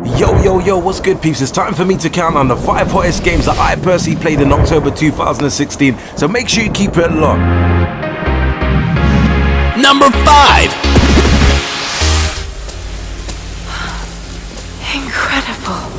Yo, what's good, peeps? It's time for me to count on the 5 hottest games that I personally played in October 2016, so make sure you keep it locked. Number 5. Incredible.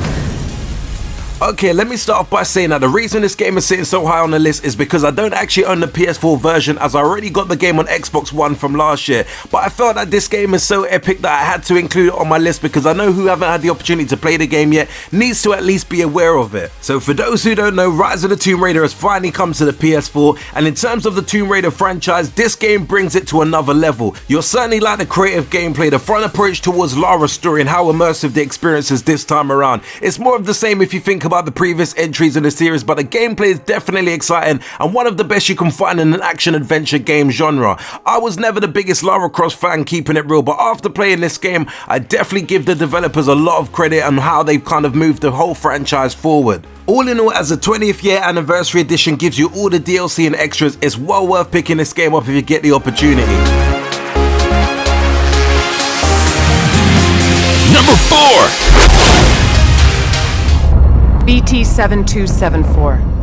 Okay, let me start off by saying that the reason this game is sitting so high on the list is because I don't actually own the PS4 version, as I already got the game on Xbox One from last year. But I felt that this game is so epic that I had to include it on my list, because I know who haven't had the opportunity to play the game yet needs to at least be aware of it. So for those who don't know, Rise of the Tomb Raider has finally come to the PS4, and in terms of the Tomb Raider franchise, this game brings it to another level. You'll certainly like the creative gameplay, the front approach towards Lara's story, and how immersive the experience is this time around. It's more of the same if you think about the previous entries in the series, but the gameplay is definitely exciting and one of the best you can find in an action-adventure game genre. I was never the biggest Lara Croft fan, keeping it real, but after playing this game, I definitely give the developers a lot of credit on how they've kind of moved the whole franchise forward. All in all, as the 20th year anniversary edition gives you all the DLC and extras, it's well worth picking this game up if you get the opportunity. Number 4. BT-7274.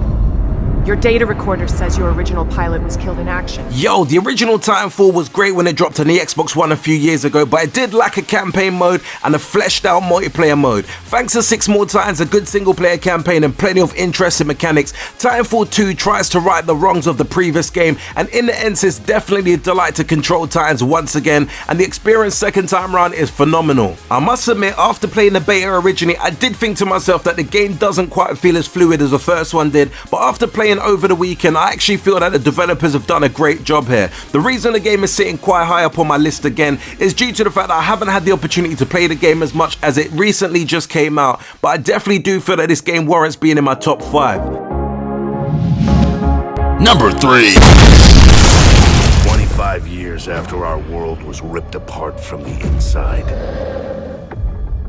Your data recorder says your original pilot was killed in action. Yo, the original Titanfall was great when it dropped on the Xbox One a few years ago, but it did lack a campaign mode and a fleshed out multiplayer mode. Thanks to 6 more Titans, a good single player campaign, and plenty of interesting mechanics, Titanfall 2 tries to right the wrongs of the previous game, and in the end it's definitely a delight to control Titans once again, and the experience second time round is phenomenal. I must admit, after playing the beta originally, I did think to myself that the game doesn't quite feel as fluid as the first one did, but after playing over the weekend, I actually feel that the developers have done a great job here. The reason the game is sitting quite high up on my list again is due to the fact that I haven't had the opportunity to play the game as much, as it recently just came out, but I definitely do feel that this game warrants being in my top 5. Number 3. 25 years after our world was ripped apart from the inside,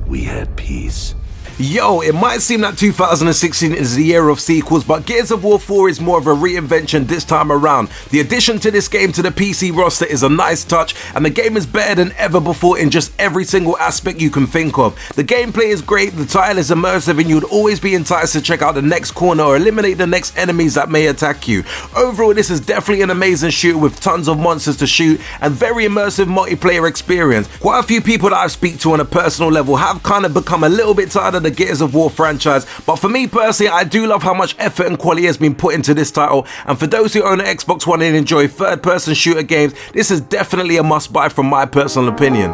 we had peace. Yo, it might seem that 2016 is the year of sequels, but Gears of War 4 is more of a reinvention this time around. The addition to this game to the PC roster is a nice touch, and the game is better than ever before in just every single aspect you can think of. The gameplay is great, the title is immersive, and you'd always be enticed to check out the next corner or eliminate the next enemies that may attack you. Overall, this is definitely an amazing shooter with tons of monsters to shoot and very immersive multiplayer experience. Quite a few people that I speak to on a personal level have kind of become a little bit tired of the Gears of War franchise, but for me personally, I do love how much effort and quality has been put into this title, and for those who own an Xbox One and enjoy third-person shooter games, this is definitely a must-buy from my personal opinion.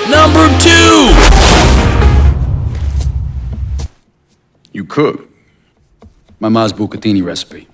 Number 2. You cook. My mom's bucatini recipe.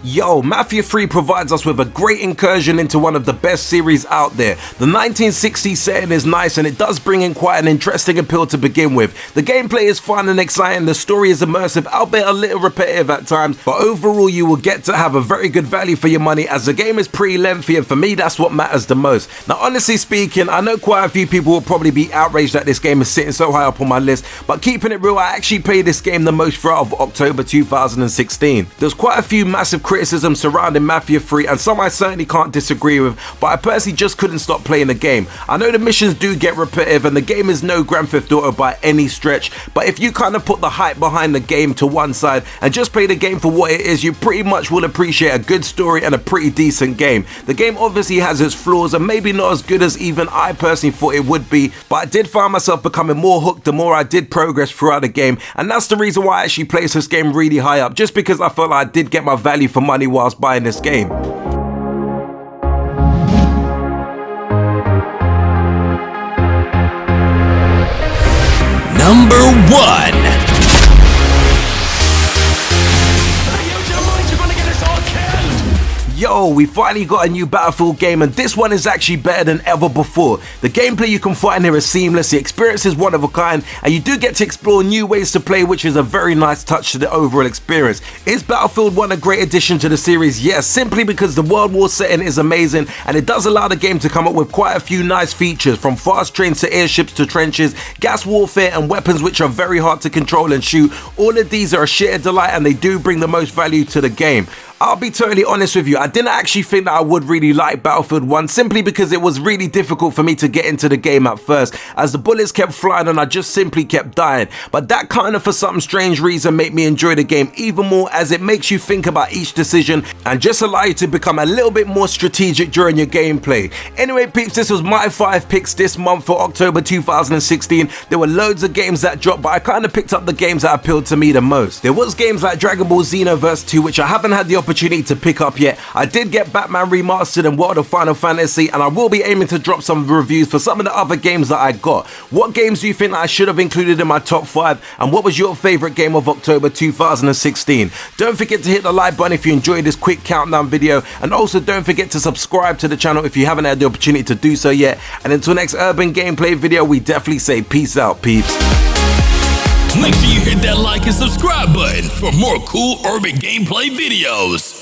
Yo, Mafia 3 provides us with a great incursion into one of the best series out there. The 1960s setting is nice, and it does bring in quite an interesting appeal to begin with. The gameplay is fun and exciting, the story is immersive, albeit a little repetitive at times, but overall you will get to have a very good value for your money, as the game is pretty lengthy, and for me that's what matters the most. Now honestly speaking, I know quite a few people will probably be outraged that this game is sitting so high up on my list, but keeping it real, I actually played this game the most throughout of October 2016. There's quite a few massive criticism surrounding Mafia 3, and some I certainly can't disagree with, but I personally just couldn't stop playing the game. I know the missions do get repetitive, and the game is no Grand Theft Auto by any stretch, but if you kind of put the hype behind the game to one side and just play the game for what it is, you pretty much will appreciate a good story and a pretty decent game. The game obviously has its flaws and maybe not as good as even I personally thought it would be, but I did find myself becoming more hooked the more I did progress throughout the game, and that's the reason why I actually placed this game really high up, just because I felt like I did get my value for money whilst buying this game. Number 1. Yo, we finally got a new Battlefield game, and this one is actually better than ever before. The gameplay you can find here is seamless, the experience is one of a kind, and you do get to explore new ways to play, which is a very nice touch to the overall experience. Is Battlefield 1 a great addition to the series? Yes, simply because the World War setting is amazing, and it does allow the game to come up with quite a few nice features, from fast trains to airships to trenches, gas warfare, and weapons which are very hard to control and shoot. All of these are a sheer delight, and they do bring the most value to the game. I'll be totally honest with you, I didn't actually think that I would really like Battlefield 1 simply because it was really difficult for me to get into the game at first, as the bullets kept flying and I just simply kept dying. But that kind of for some strange reason made me enjoy the game even more, as it makes you think about each decision and just allow you to become a little bit more strategic during your gameplay. Anyway peeps, this was my 5 picks this month for October 2016. There were loads of games that dropped, but I kind of picked up the games that appealed to me the most. There was games like Dragon Ball Xenoverse 2, which I haven't had the opportunity to pick up yet. I did get Batman Remastered and World of Final Fantasy, and I will be aiming to drop some reviews for some of the other games that I got. What games do you think that I should have included in my top 5, and what was your favorite game of October 2016? Don't forget to hit the like button if you enjoyed this quick countdown video, and also don't forget to subscribe to the channel if you haven't had the opportunity to do so yet. And until next urban gameplay video, we definitely say peace out, peeps. Make sure you hit that like and subscribe button for more cool urban gameplay videos.